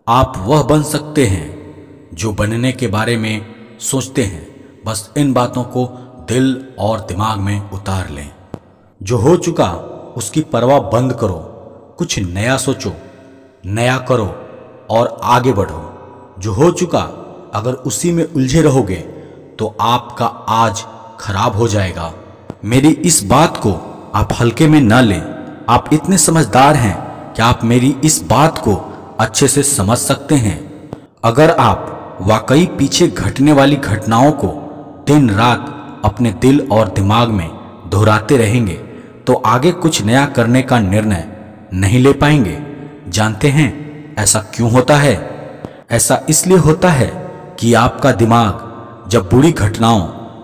आप वह बन सकते हैं जो बनने के बारे में सोचते हैं। बस इन बातों को दिल और दिमाग में उतार लें। जो हो चुका उसकी परवाह बंद करो, कुछ नया सोचो, नया करो और आगे बढ़ो। जो हो चुका अगर उसी में उलझे रहोगे तो आपका आज खराब हो जाएगा। मेरी इस बात को आप हल्के में न लें। आप इतने समझदार हैं कि आप मेरी इस बात को अच्छे से समझ सकते हैं। अगर आप वाकई पीछे घटने वाली घटनाओं को दिन रात अपने दिल और दिमाग में दोहराते रहेंगे तो आगे कुछ नया करने का निर्णय नहीं ले पाएंगे। जानते हैं ऐसा क्यों होता है? ऐसा इसलिए होता है कि आपका दिमाग जब बुरी घटनाओं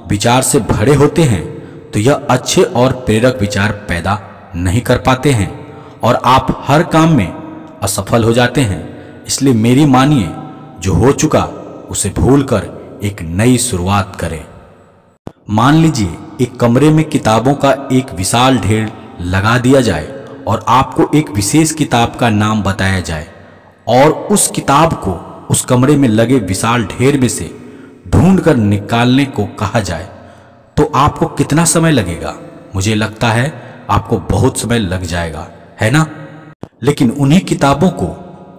विचार से भरे होते हैं तो यह अच्छे और प्रेरक विचार पैदा नहीं कर पाते हैं और आप हर काम में असफल हो जाते हैं। इसलिए मेरी मानिए, जो हो चुका उसे भूलकर एक नई शुरुआत करें। मान लीजिए एक कमरे में किताबों का एक विशाल ढेर लगा दिया जाए और आपको एक विशेष किताब का नाम बताया जाए और उस किताब को उस कमरे में लगे विशाल ढेर में से ढूंढकर निकालने को कहा जाए तो आपको कितना समय लगेगा? मुझे लगता है आपको बहुत समय लग जाएगा, है ना? लेकिन उन्हीं किताबों को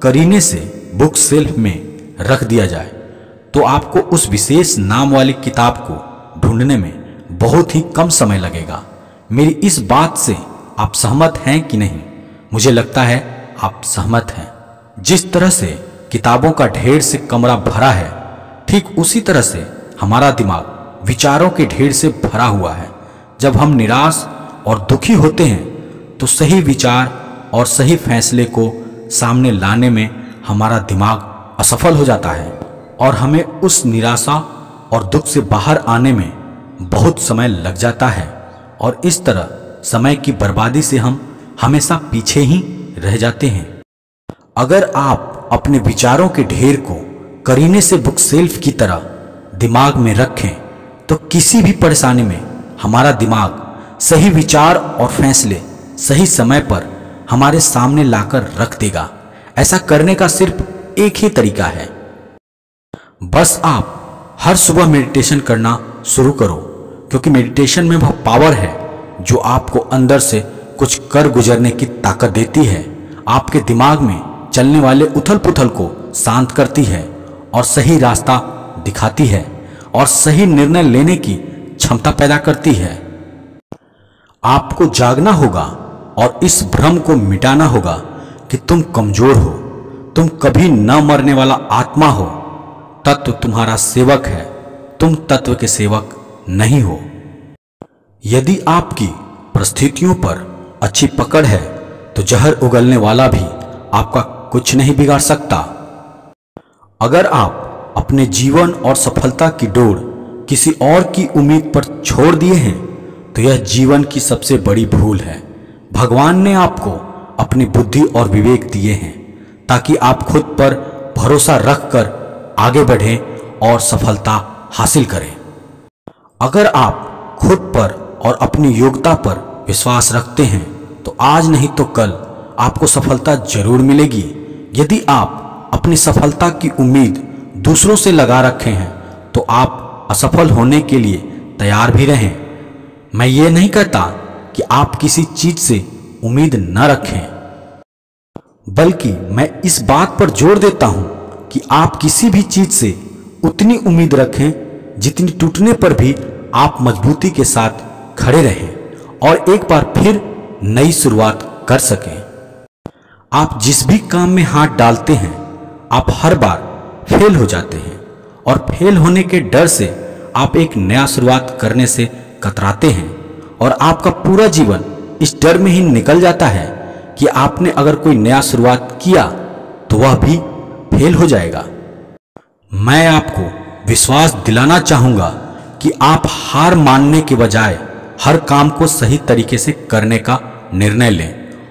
करीने से बुक शेल्फ में रख दिया जाए तो आपको उस विशेष नाम वाली किताब को ढूंढने में बहुत ही कम समय लगेगा। मेरी इस बात से आप सहमत हैं कि नहीं? मुझे लगता है आप सहमत हैं। जिस तरह से किताबों का ढेर से कमरा भरा है, ठीक उसी तरह से हमारा दिमाग विचारों के ढेर से भरा हुआ है। जब हम निराश और दुखी होते हैं तो सही विचार और सही फैसले को सामने लाने में हमारा दिमाग असफल हो जाता है और हमें उस निराशा और दुख से बाहर आने में बहुत समय लग जाता है और इस तरह समय की बर्बादी से हम हमेशा पीछे ही रह जाते हैं। अगर आप अपने विचारों के ढेर को करीने से बुक शेल्फ की तरह दिमाग में रखें तो किसी भी परेशानी में हमारा दिमाग सही विचार और फैसले सही समय पर हमारे सामने लाकर रख देगा। ऐसा करने का सिर्फ एक ही तरीका है। बस आप हर सुबह मेडिटेशन करना शुरू करो, क्योंकि मेडिटेशन में वह पावर है जो आपको अंदर से कुछ कर गुजरने की ताकत देती है। आपके दिमाग में चलने वाले उथल पुथल को शांत करती है और सही रास्ता दिखाती है और सही निर्णय लेने की क्षमता पैदा करती है। आपको जागना होगा और इस भ्रम को मिटाना होगा कि तुम कमजोर हो, तुम कभी न मरने वाला आत्मा हो। तत्व तुम्हारा सेवक है, तुम तत्व के सेवक नहीं हो। यदि आपकी परिस्थितियों पर अच्छी पकड़ है तो जहर उगलने वाला भी आपका कुछ नहीं बिगाड़ सकता। अगर आप अपने जीवन और सफलता की डोर किसी और की उम्मीद पर छोड़ दिए हैं तो यह जीवन की सबसे बड़ी भूल है। भगवान ने आपको अपनी बुद्धि और विवेक दिए हैं ताकि आप खुद पर भरोसा रखकर आगे बढ़ें और सफलता हासिल करें। अगर आप खुद पर और अपनी योग्यता पर विश्वास रखते हैं तो आज नहीं तो कल आपको सफलता जरूर मिलेगी। यदि आप अपनी सफलता की उम्मीद दूसरों से लगा रखे हैं तो आप असफल होने के लिए तैयार भी रहें। मैं ये नहीं कहता कि आप किसी चीज से उम्मीद न रखें, बल्कि मैं इस बात पर जोर देता हूं कि आप किसी भी चीज से उतनी उम्मीद रखें जितनी टूटने पर भी आप मजबूती के साथ खड़े रहें और एक बार फिर नई शुरुआत कर सकें। आप जिस भी काम में हाथ डालते हैं आप हर बार फेल हो जाते हैं और फेल होने के डर से आप एक नया शुरुआत करने से कतराते हैं और आपका पूरा जीवन इस डर में ही निकल जाता है कि आपने अगर कोई नया शुरुआत किया तो वह भी फेल हो जाएगा। मैं आपको विश्वास दिलाना चाहूंगा कि आप हार मानने के बजाय हर काम को सही तरीके से करने का निर्णय लें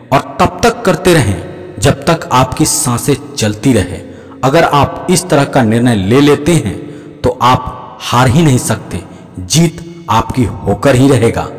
और तब तक करते रहें जब तक आपकी सांसें चलती रहे। अगर आप इस तरह का निर्णय ले लेते हैं तो आप हार ही नहीं सकते, जीत आपकी होकर ही रहेगा।